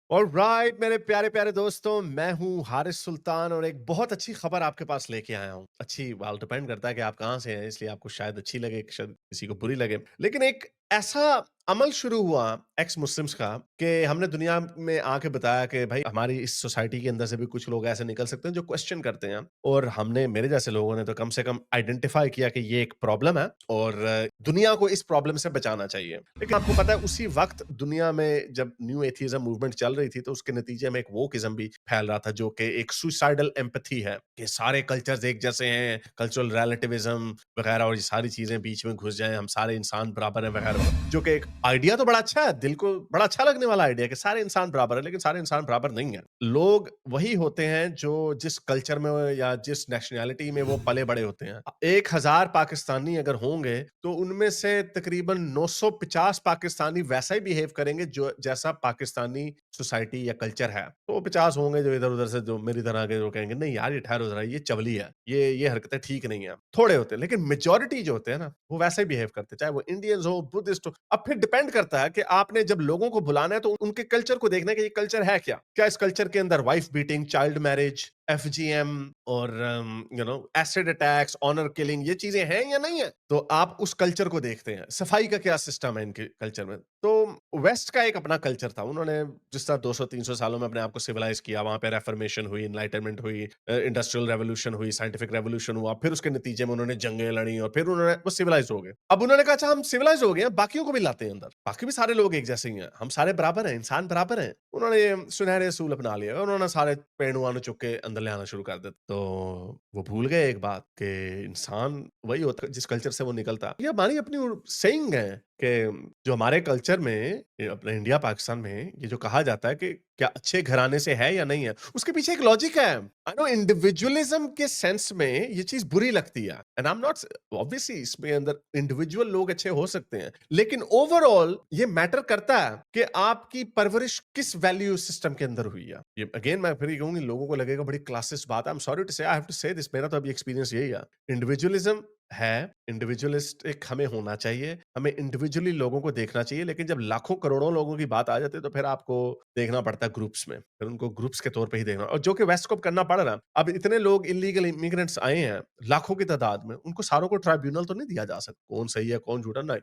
Alright मेरे प्यारे प्यारे दोस्तों, मैं हूँ हारिस सुल्तान और एक बहुत अच्छी खबर आपके पास लेके आया हूँ। अच्छी वाल डिपेंड करता है कि आप कहाँ से हैं, इसलिए आपको शायद अच्छी लगे, शायद किसी को बुरी लगे। लेकिन एक ऐसा अमल शुरू हुआ एक्स मुस्लिम्स का कि हमने दुनिया में आके बताया कि भाई हमारी इस सोसाइटी के अंदर से भी कुछ लोग ऐसे निकल सकते हैं जो क्वेश्चन करते हैं। और हमने मेरे जैसे लोगों ने तो कम से कम आइडेंटिफाई किया कि ये एक प्रॉब्लम है और दुनिया को इस प्रॉब्लम से बचाना चाहिए। लेकिन आपको पता है उसी वक्त दुनिया में जब न्यू एथियज्म मूवमेंट चल रही थी तो उसके नतीजे में एक वोकिज्म भी फैल रहा था जो कि एक सुसाइडल एम्पैथी है कि सारे कल्चर्स एक जैसे हैं, कल्चरल रिलेटिविज्म वगैरह और ये सारी चीजें बीच में घुस जाएं, हम सारे इंसान बराबर हैं वगैरह, जो कि एक आइडिया तो बड़ा अच्छा है, दिल को बड़ा अच्छा लगने वाला आइडिया कि सारे इंसान बराबर है, लेकिन सारे इंसान बराबर नहीं है। लोग वही होते हैं जो जिस कल्चर में या जिस नेशनैलिटी में वो पले बड़े होते हैं। 1000 पाकिस्तानी अगर होंगे तो उनमें से तकरीबन 950 पाकिस्तानी वैसा ही बिहेव करेंगे जो जैसा पाकिस्तानी सोसाइटी या कल्चर है। तो वो 50 होंगे जो इधर-उधर से जो मेरी तरह के जो कहेंगे नहीं यार ये ठहरो ज़रा, ये चवली है। ये हरकतें ठीक नहीं है। थोड़े होते हैं, लेकिन मेजॉरिटी जो होते हैं ना वो वैसे ही बिहेव करते हैं, चाहे वो इंडियंस हो, बुद्धिस्ट हो। अब फिर डिपेंड करता है कि आपने जब लोगों को बुलाना है तो उनके कल्चर को देखना है कि ये कल्चर है क्या? क्या इस कल्चर के अंदर wife beating, child marriage, FGM और एसिड अटैक्स, ऑनर किलिंग, ये चीजें हैं या नहीं है? तो आप उस कल्चर को देखते हैं। सफाई का क्या सिस्टम है इनके कल्चर में? तो वेस्ट का एक अपना कल्चर था। उन्होंने जिस तरह 200-300 सालों में अपने आप को सिविलाइज किया, वहां पे रेफर्मेशन हुई, एनलाइटनमेंट हुई, इंडस्ट्रियल रेवोल्यूशन हुई, साइंटिफिक रेवोल्यूशन हुआ, फिर उसके नतीजे में उन्होंने जंगें लड़ी और फिर उन्होंने वो सिविलाइज हो गए। अब उन्होंने कहा अच्छा हम सिविलाइज हो गए हैं, बाकियों को भी लाते हैं अंदर, बाकी भी सारे लोग एक जैसे ही हैं, हम सारे बराबर हैं, इंसान बराबर हैं। उन्होंने ये सुनहरे असूल अपना लिए, उन्होंने सारे पेड़ चुक के अंदर ले आना शुरू कर दिया। तो वो भूल गए एक बात कि इंसान वही होता है जिस कल्चर से वो निकलता। ये हमारी अपनी सेइंग है कि जो हमारे कल्चर में, ये अपने इंडिया पाकिस्तान में ये जो कहा जाता है कि क्या अच्छे घराने से है या नहीं है, उसके पीछे एक लॉजिक है। आई नो इंडिविजुअलिज्म के सेंस में ये चीज बुरी लगती है and I am not, obviously इसमें अंदर इंडिविजुअल लोग अच्छे हो सकते हैं, लेकिन ओवरऑल ये मैटर करता है कि आपकी परवरिश किस वैल्यू सिस्टम के अंदर हुई है। ये अगेन मैं फिर ये कहूंगी, लोगों को लगेगा बड़ी क्लासिस्ट बात है, I am sorry to say, I have to से दिस, मेरा तो अभी एक्सपीरियंस यही है। इंडिविजुअलिज्म है, इंडिविजुअलिस्टिक हमें होना चाहिए, हमें इंडिविजुअली लोगों को देखना चाहिए, लेकिन जब लाखों करोड़ों लोगों की बात आ जाती है तो फिर आपको देखना पड़ता है ग्रुप्स में, फिर उनको ग्रुप्स के तौर पे ही देखना, और जो कि वेस्ट को अब करना पड़ रहा है। अब इतने लोग इल्लीगल इमिग्रेंट्स आए हैं लाखों की तादाद में, उनको सारों को ट्राइब्यूनल तो नहीं दिया जा सकता, कौन सही है कौन झूठा, नहीं,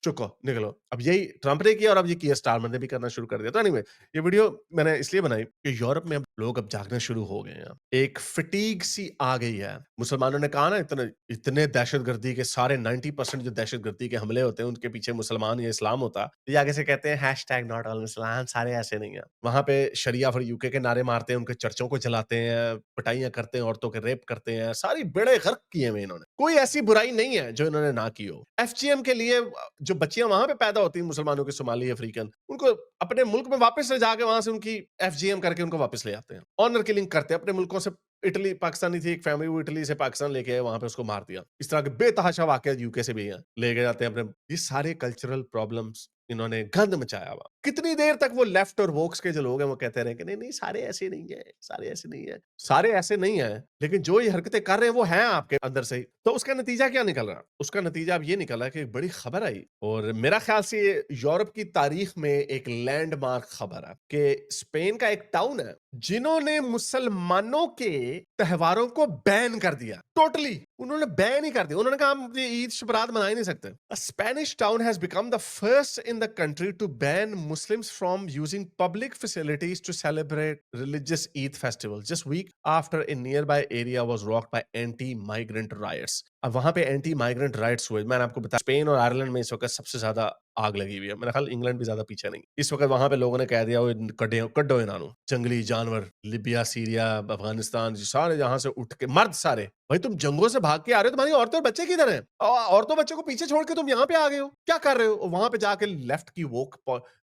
चुको, निकलो। अब यही ट्रंप ने किया और अब ये कियर स्टारमर ने भी करना शुरू कर दिया। तो एनीवे, ये वीडियो मैंने इसलिए बनाई कि यूरोप में अब लोग अब जागने शुरू हो गए हैं। एक फटीग सी आ गई है। मुसलमानों ने कहा ना इतने इतने दहशतगर्दी के सारे 90% जो दहशतगर्दी के हमले होते हैं उनके पीछे मुसलमान या इस्लाम होता। ये आगे से कहते हैं हैशटैग नॉट ऑल मुसलमान, सारे ऐसे नहीं है। वहाँ पे शरिया फॉर यूके के नारे मारते हैं, उनके चर्चों को जलाते हैं, पिटाइयाँ करते हैं, औरतों के रेप करते हैं, सारी बेड़े गर्क किए हुए इन्होंने। कोई ऐसी बुराई नहीं है जो इन्होंने ना की हो। एफजीएम के लिए जो बच्चियां वहां पे पैदा होती हैं मुसलमानों की, सोमाली अफ्रीकन, उनको अपने मुल्क में वापस ले जाके वहां से उनकी एफजीएम करके उनको वापस ले आते हैं, ऑनर किलिंग करते हैं अपने मुल्कों से। इटली पाकिस्तानी थी एक फैमिली, वो इटली से पाकिस्तान लेके आए, वहां पे उसको मार दिया। इस तरह के बेतहाशा वाकया यूके से भी हैं, ले गए जाते हैं अपने। ये सारे कल्चरल प्रॉब्लम्स इन्होंने गंद मचाया हुआ। कितनी देर तक वो लेफ्ट और वोक्स के जो लोग हैं वो कहते रहे कि नहीं नहीं सारे ऐसे नहीं है, सारे ऐसे नहीं है, सारे ऐसे नहीं है, लेकिन जो ये हरकतें कर रहे हैं वो हैं आपके अंदर से ही। तो उसका नतीजा क्या निकल रहा है? उसका नतीजा अब ये निकला कि एक बड़ी खबर आई और मेरा ख्याल से ये यूरोप की तारीख में एक लैंडमार्क खबर है कि स्पेन का एक टाउन है जिन्होंने मुसलमानों के त्योहारों को बैन कर दिया, टोटली उन्होंने बैन ही कर दिया। उन्होंने कहा हम ये ईद शुभरात मना ही नहीं सकते। A Spanish town has become the first in the country to ban Muslims from using public facilities to celebrate religious Eid festival just week after a nearby area was rocked by anti-migrant riots। अब वहां पे anti migrant rights हुए। मैंने आपको बताया Spain और Ireland में इस वक्त सबसे ज्यादा आग लगी हुई है। मेरा ख्याल इंग्लैंड भी ज्यादा पीछे नहीं। इस वक्त वहां पे लोगों ने कह दिया कड्डो कड्डो इन्हानो, जंगली जानवर, लिबिया, सीरिया, अफगानिस्तान, सारे जहां से उठ के मर्द सारे, भाई तुम जंगलों से भाग के आ रहे हो, तुम्हारी औरतें और बच्चे किधर हैं? औरतों बच्चों को पीछे छोड़ के तुम यहाँ पे आ गए हो, क्या कर रहे हो? और वहां पे जाके लेफ्ट की वो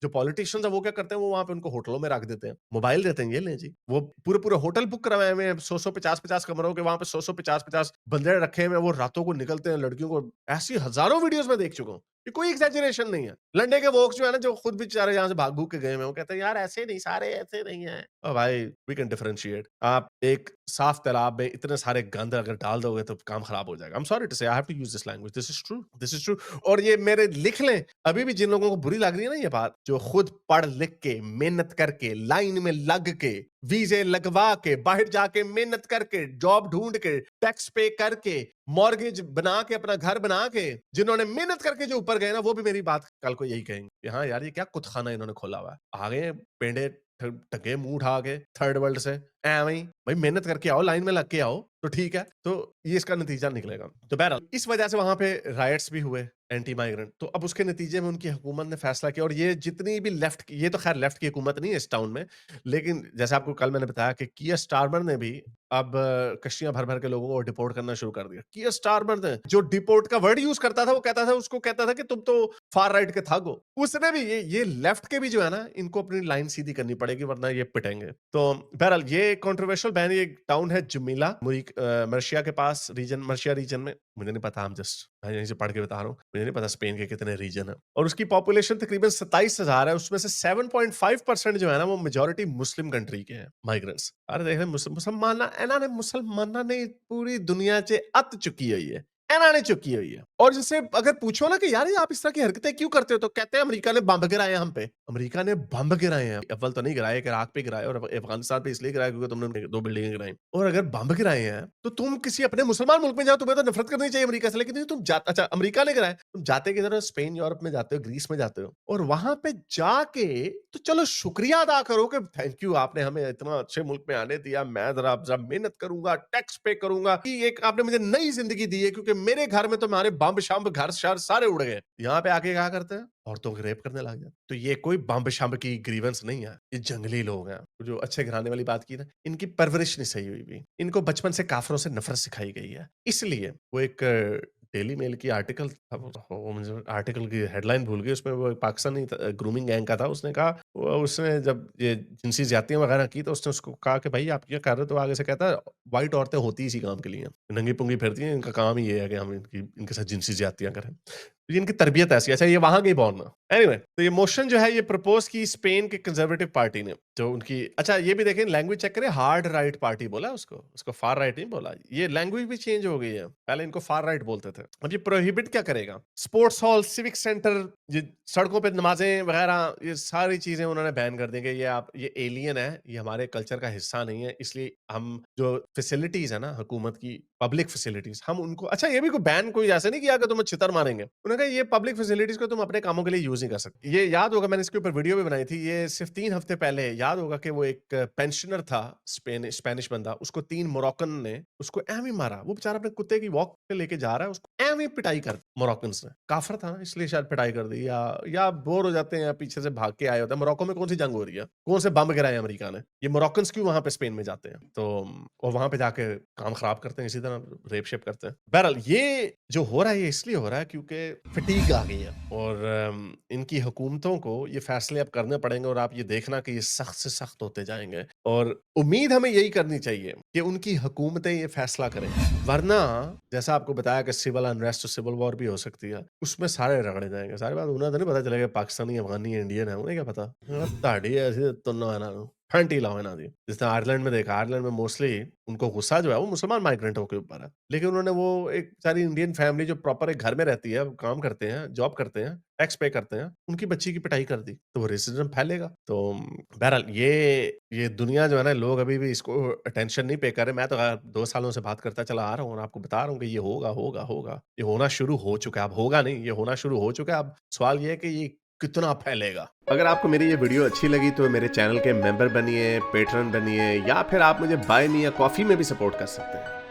जो पॉलिटिशियंस है वो क्या करते हैं, वो वहां पे उनको होटलों में रख देते हैं, मोबाइल देते हैं, ये लें जी। वो पूरे पूरे होटल बुक करवाए हुए हैं, 100-100 50-50 कमरों के, वहां पे 100-100 50-50 बंदे रखे हुए हैं, वो रातों को निकलते हैं लड़कियों को। ऐसी हजारों वीडियोस में देख चुका हूँ। ये कोई एग्जैजरेशन नहीं है। लंडे के वोक्स जो है ना, जो खुद भी बेचारे यहाँ से भाग भूग के गए हैं, वो कहते हैं यार ऐसे नहीं, सारे ऐसे नहीं है। ओ भाई, वी कैन डिफरेंशिएट। आप एक साफ तालाब में इतने सारे गंद अगर डाल दोगे तो काम खराब हो जाएगा। I am sorry to say, I have to use this language, this is true, this is true. और ये मेरे लिख लें, अभी भी जिन लोगों को बुरी लग रही है ना ये बात, जो खुद पढ़ लिख के, मेहनत करके, लाइन में लग के, वीजे लगवा के, बाहर जाके मेहनत करके, जॉब ढूंढ के, टैक्स पे करके, मॉर्गेज बना के, अपना घर बना के, जिन्होंने मेहनत करके जो ऊपर गए ना, वो भी मेरी बात कल को यही कहेंगे कि हाँ यार, ये क्या कुतखाना इन्होंने खोला हुआ है। आ गए पेंडे टके मुंह उठा के थर्ड वर्ल्ड से, ऐਵੇਂ ही भाई मेहनत करके आओ, लाइन में लग के आओ तो ठीक है। तो ये इसका नतीजा निकलेगा। तो बहरहाल इस वजह से वहां पे राइट्स भी हुए एंटी माइग्रेंट। तो अब उसके नतीजे में उनकी हुकूमत ने फैसला किया, और ये जितनी भी लेफ्ट की, ये तो खैर लेफ्ट की हुकूमत नहीं है इस टाउन में, लेकिन जैसे आपको कल मैंने बताया कि किया स्टारमर ने भी अब कश्तियां भर भर के लोगों को डिपोर्ट करना शुरू कर दिया। किया स्टारमर ने जो डिपोर्ट का वर्ड यूज करता था, वो कहता था, उसको कहता था कि तुम तो फार राइट के था गो। उसने भी ये लेफ्ट के भी जो है ना, इनको अपनी लाइन सीधी करनी पड़ेगी, वरना ये पिटेंगे। तो बहरहाल ये कंट्रोवर्शियल बैन, ये टाउन है जुमीला, मर्शिया के पास, रीजन मर्शिया रीजन में। मुझे नहीं पता, हम जस्ट यहीं से पढ़ के बता रहा हूँ, मुझे नहीं पता स्पेन के कितने रीजन है। और उसकी पॉपुलेशन तकरीबन 27,000 है, उसमें से 7.5% जो है ना, वो मेजोरिटी मुस्लिम कंट्री के हैं, माइग्रेंट्स। अरे देख मुसलमान ਇਹਨਾਂ ਨੇ मुसलमाना ने पूरी दुनिया च अत चुकी हुई है, इन्होंने चुकी हुई है। और जिससे अगर पूछो ना कि यार ये आप इस तरह की हरकतें क्यों करते हो, तो कहते हैं अमेरिका ने बम गिराए हम पे। अमेरिका ने बम गिराए हैं, अव्वल तो नहीं गिराए, इराक पे गिराए और अफगानिस्तान पे इसलिए गिराए क्योंकि तुमने 2 बिल्डिंगें गिराई। और अगर बम गिराए हैं तो तुम किसी अपने मुसलमान मुल्क में जाओ, तुम्हें तो नफरत करनी चाहिए अमेरिका से, लेकिन तुम जाते, अच्छा अमेरिका ने गिराए, तुम जाते किधर हो? स्पेन, यूरोप में जाते हो, ग्रीस में जाते हो, और वहां पे जाके तो चलो शुक्रिया अदा करो कि थैंक यू, आपने हमें इतना अच्छे मुल्क में आने दिया, मैं जरा मेहनत करूंगा, टैक्स पे करूंगा, कि एक आपने मुझे नई जिंदगी दी है, क्योंकि मेरे घर में तो हमारे बम शंब, घर शर सारे उड़ गए। यहाँ पे आके क्या करते हैं? औरतों को रेप करने लग जाते। तो ये कोई बम शंब की ग्रीवेंस नहीं है, ये जंगली लोग हैं। जो अच्छे घराने वाली बात की ना, इनकी परवरिश नहीं सही हुई भी, इनको बचपन से काफिरों से नफरत सिखाई गई है। इसलिए वो एक डेली मेल की आर्टिकल था, वो मुझे आर्टिकल की हेडलाइन भूल गई, उसमें वो एक पाकिस्तानी ग्रूमिंग गैंग का था, उसने कहा, उसने जब ये जिनसी ज्यादतियां वगैरह की, तो उसने उसको कहा कि भाई आप क्या कर रहे हो, तो आगे से कहता है व्हाइट औरतें होती इसी काम के लिए हैं, नंगी पुंगी फिरती हैं, इनका काम ही ये है कि हम इनके साथ जिनसी ज्यादतियां करें। तो ये इनकी तरबियत ऐसी, अच्छा ये वहां गई बॉर्न में। एनीवे, तो ये मोशन जो है ये प्रपोज की स्पेन के कंजर्वेटिव पार्टी ने, जो उनकी, अच्छा ये भी देखें, लैंग्वेज चेक करें, हार्ड राइट पार्टी बोला उसको फार राइट नहीं बोला। ये लैंग्वेज भी चेंज हो गई है, पहले इनको फार राइट बोलते थे। अब ये प्रोहिबिट क्या करेगा? स्पोर्ट्स हॉल, सिविक सेंटर, ये सड़कों पे नमाजें वगैरह, ये सारी चीजें उन्होंने बैन कर दी कि ये आप, ये एलियन है, ये हमारे कल्चर का हिस्सा नहीं है, इसलिए हम जो फैसिलिटीज है ना हुकूमत की, पब्लिक फैसिलिटीज, हम उनको, अच्छा ये भी कोई बैन कोई ऐसे नहीं किया कि तुम्हें छितर मारेंगे, उन्होंने कहा ये पब्लिक फैसिलिटीज को तुम अपने कामों के लिए यूज नहीं कर सकते। ये याद होगा, मैंने इसके ऊपर वीडियो भी बनाई थी, ये सिर्फ 3 हफ्ते पहले, याद होगा कि वो एक पेंशनर था, स्पेनिश बंदा, उसको 3 मोरक्कन ने उसको ऐਵੇਂ ही मारा। वो बेचारा अपने कुत्ते की वॉक पे लेके जा रहा है, उसको ऐਵੇਂ ही पिटाई कर मोरक्कन्स ने। काफिर था ना, इसलिए शायद पिटाई कर दी, या बोर हो जाते हैं, या पीछे से भाग के आए होते हैं। मोरक्को में कौन सी जंग हो रही है, कौन से बम गिराए अमेरिका ने, ये मोरक्कन्स क्यों वहां पे स्पेन में जाते हैं? तो और वहां पे जाके काम खराब करते हैं, इसी तरह रेप शेप करते हैं। बहरहाल ये जो हो रहा है, ये इसलिए हो रहा है क्योंकि फटीग आ गई है, और इनकी हुकूमतों को ये फैसले अब करने पड़ेंगे, और आप ये देखना कि ये सख्त से सख्त होते जाएंगे। और उम्मीद हमें यही करनी चाहिए कि उनकी हुकूमतें ये फैसला करें, वरना जैसा आपको बताया कि सिविल अनरेस्ट, सिविल वॉर भी हो सकती है, उसमें सारे रगड़े जाएंगे। सारी बात उन्हें तो नहीं पता चलेगा पाकिस्तानी, अफगानी, इंडियन है, उन्हें क्या पता। ਤੁਹਾਡੀ ऐसी तुन्नो है ना, फैंटी लाओ है ना जी। जिसने आयरलैंड में देखा, आयरलैंड में मोस्टली उनको गुस्सा जो है वो मुसलमान माइग्रेंटों के ऊपर है, लेकिन उन्होंने वो एक सारी इंडियन फैमिली जो प्रॉपर एक घर में रहती है, काम करते हैं, जॉब करते हैं, टैक्स पे करते हैं, उनकी बच्ची की पिटाई कर दी, तो वो रेसिज्म फैलेगा। तो बहरहाल ये दुनिया जो है ना, लोग अभी भी इसको अटेंशन नहीं पे कर रहे। मैं तो 2 सालों से बात करता चला आ रहा हूँ, और आपको बता रहा हूँ कि ये होगा, होगा, होगा। ये होना शुरू हो चुका है, अब होगा नहीं, ये होना शुरू हो चुका है। अब सवाल ये है कि ये कितना फैलेगा। अगर आपको मेरी ये वीडियो अच्छी लगी तो मेरे चैनल के मेंबर बनिए, पेट्रन बनिए, या फिर आप मुझे बाय मी या कॉफी में भी सपोर्ट कर सकते हैं।